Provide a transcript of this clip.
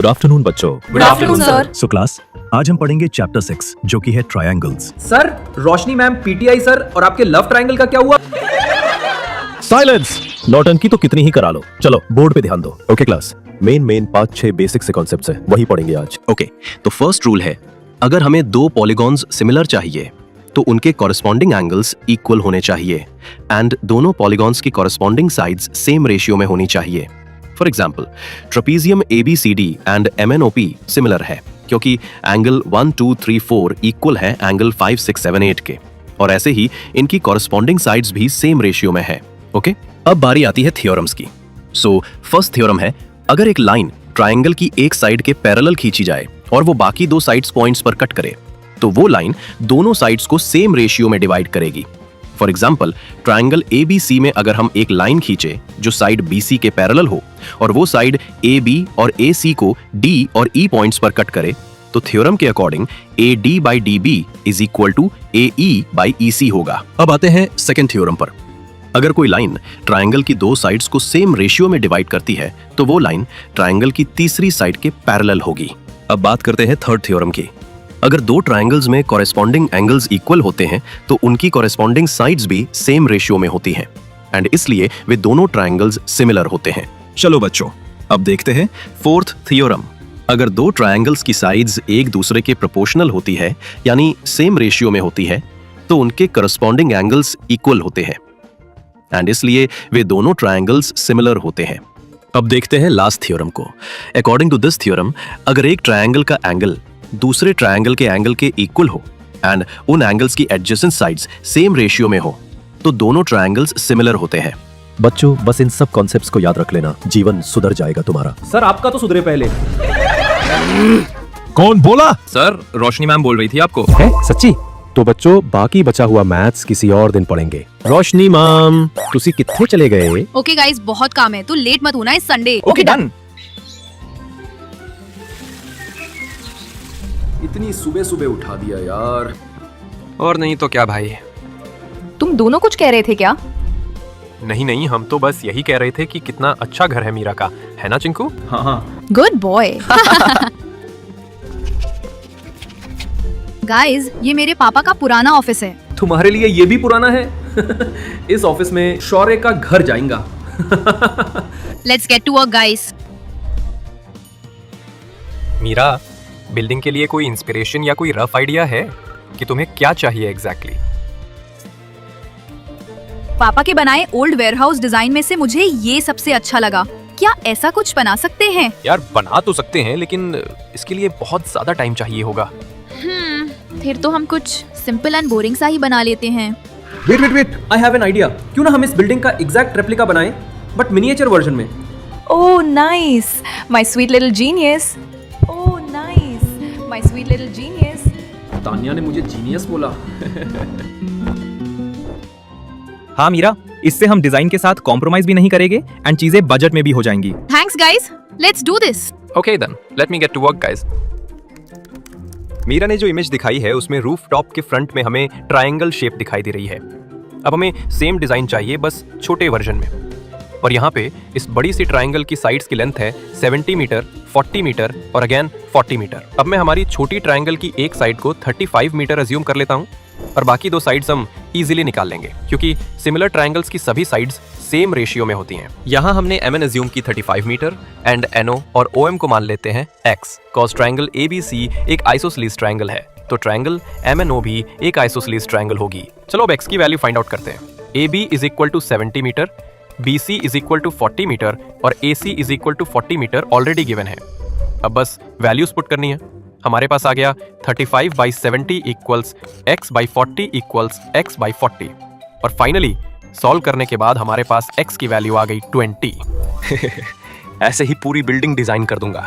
Good afternoon बच्चों। Good afternoon sir. So class, आज हम पढ़ेंगे चैप्टर 6 जो कि है ट्रायंगल्स। सर, रोशनी मैम, पीटीआई सर और आपके लव ट्रायंगल का क्या हुआ? साइलेंस! नौटंकी तो कितनी ही करा लो, चलो बोर्ड पे ध्यान दो। ओके क्लास, मेन 5-6 बेसिक से कॉन्सेप्ट्स है, वही पढ़ेंगे आज। ओके, तो फर्स्ट रूल है, अगर हमें दो पॉलीगॉन्स सिमिलर चाहिए तो उनके कॉरेस्पॉन्डिंग एंगल्स इक्वल होने चाहिए एंड दोनों पॉलीगॉन्स की कॉरेस्पॉन्डिंग साइड्स सेम रेशियो में होनी चाहिए। For example, trapezium ABCD and MNOP similar है क्योंकि एंगल 1, 2, 3, 4 इक्वल है एंगल 5, 6, 7, 8 के, और ऐसे ही इनकी कॉरेस्पॉन्डिंग साइड्स भी सेम रेशियो में है। ओके, अब बारी आती है थ्योरम्स की। सो फर्स्ट थ्योरम है, अगर एक लाइन ट्रायंगल की एक साइड के पैरेलल खींची जाए और वो बाकी दो साइड्स पॉइंट्स पर कट करे तो वो लाइन दोनों साइड्स को सेम रेशियो में डिवाइड करेगी। फॉर एग्जाम्पल, ट्रायंगल ABC में अगर हम एक लाइन खींचे जो साइड BC के पैरेलल हो और वो साइड AB और AC को D और E पॉइंट्स पर कट करे तो थ्योरम के according AD by DB is equal to AE by EC होगा। अब आते हैं सेकेंड थ्योरम पर। अगर कोई लाइन ट्रायंगल की दो साइड्स को सेम रेशियो में डिवाइड करती है तो वो लाइन ट्रायंगल की तीसरी साइड के पैरेलल होगी। अब बात करते हैं थर्ड थ्योरम की। अगर दो ट्रायंगल्स में कॉरेस्पॉन्डिंग एंगल्स इक्वल होते हैं तो उनकी कॉरेस्पॉन्डिंग साइड्स भी सेम रेशियो में होती हैं एंड इसलिए वे दोनों ट्रायंगल्स सिमिलर होते हैं। चलो बच्चों, अब देखते हैं फोर्थ थ्योरम। अगर दो ट्रायंगल्स की साइड्स एक दूसरे के प्रोपोर्शनल होती है यानी सेम रेशियो में होती है तो उनके कॉरेस्पॉन्डिंग एंगल्स इक्वल होते हैं एंड इसलिए वे दोनों ट्रायंगल्स सिमिलर होते हैं। अब देखते हैं लास्ट थ्योरम को। अकॉर्डिंग टू दिस थ्योरम, अगर एक ट्रायंगल का एंगल दूसरे ट्रायंगल के एंगल के इक्वल हो एंड उन एंगल्स की एडजेसेंट साइड्स सेम रेशियो में हो तो दोनों ट्रायंगल्स सिमिलर होते हैं। बच्चों, बस इन सब कॉन्सेप्ट्स को याद रख लेना, जीवन सुधर जाएगा तुम्हारा। सर, आपका तो सुधरे पहले। कौन बोला? सर, रोशनी मैम बोल रही थी आपको। है सच्ची? तो बच्चों, बाकी बचा हुआ मैथ्स किसी और दिन पढ़ेंगे। रोशनी मैम, तुसी कितने चले गए? ओके गाइस, बहुत काम है तो लेट मत होना इस संडे। Okay done. इतनी सुबह सुबह उठा दिया यार। और नहीं तो क्या भाई। तुम दोनों कुछ कह रहे थे क्या? नहीं, हम तो बस यही कह रहे थे कि कितना अच्छा घर है मीरा का, है ना चिंकू? हाँ। Good boy. गाइस, ये मेरे पापा का पुराना ऑफिस है। तुम्हारे लिए ये भी पुराना है। इस ऑफिस में शौर्य का घर जाएगा। Let's get to work guys. Meera, building के लिए कोई इंस्पिरेशन या कोई रफ आइडिया है कि तुम्हें क्या चाहिए एग्जैक्टली? पापा के बनाए ओल्ड वेयरहाउस डिजाइन में से मुझे ये सबसे अच्छा लगा। क्या ऐसा कुछ बना सकते हैं? यार बना तो सकते हैं लेकिन इसके लिए बहुत ज्यादा टाइम चाहिए होगा। फिर तो हम कुछ सिंपल एंड बोरिंग सा ही बना लेते हैं। Wait, I have an idea. क्यों ना हम इस बिल्डिंग का एग्जैक्ट रेप्लिका बनाएं बट मिनिएचर वर्जन में। Oh nice, my sweet little genius. Oh nice, my sweet little genius. Tania ने मुझे जीनियस बोला। हाँ मीरा, इससे हम डिजाइन के साथ कॉम्प्रोमाइज भी नहीं करेंगे एंड चीजें बजट में भी हो जाएंगी। Thanks guys, let's do this. Okay then, let me get to work guys. Meera ने जो इमेज दिखाई है उसमें रूफ टॉप के फ्रंट में हमें ट्रायंगल शेप दिखाई दे रही है। अब हमें सेम डिजाइन चाहिए, बस छोटे वर्जन में। और यहाँ पे इस बड़ी सी ट्रायंगल की साइड्स की लेंथ है 70 मीटर, 40 मीटर और अगेन 40 मीटर। अब मैं हमारी छोटी ट्रायंगल की एक साइड को 35 मीटर अज्यूम कर लेता हूँ और बाकी दो साइड्स हम इजीली निकाल लेंगे क्योंकि सिमिलर ट्रायंगल्स की सभी साइड्स सेम रेशियो में होती हैं। यहाँ हमने MN अज्यूम की 35 मीटर एंड NO और OM को मान लेते हैं X। कॉस ट्रायंगल ABC एक आइसोसेलेस ट्रायंगल है तो ट्रायंगल MNO भी एक आइसोसेलेस ट्रायंगल होगी। चलो अब X की वैल्यू फाइंड आउट करते हैं। AB is equal to 70 metre, BC is equal to 40 metre और AC is equal to 40 metre already given है। अब बस वैल्यूज पुट करनी है। हमारे पास आ गया 35 by 70 equals X by 40 equals X by 40 और फाइनली सॉल्व करने के बाद हमारे पास X की वैल्यू आ गई 20। ऐसे ही पूरी बिल्डिंग डिजाइन कर दूंगा।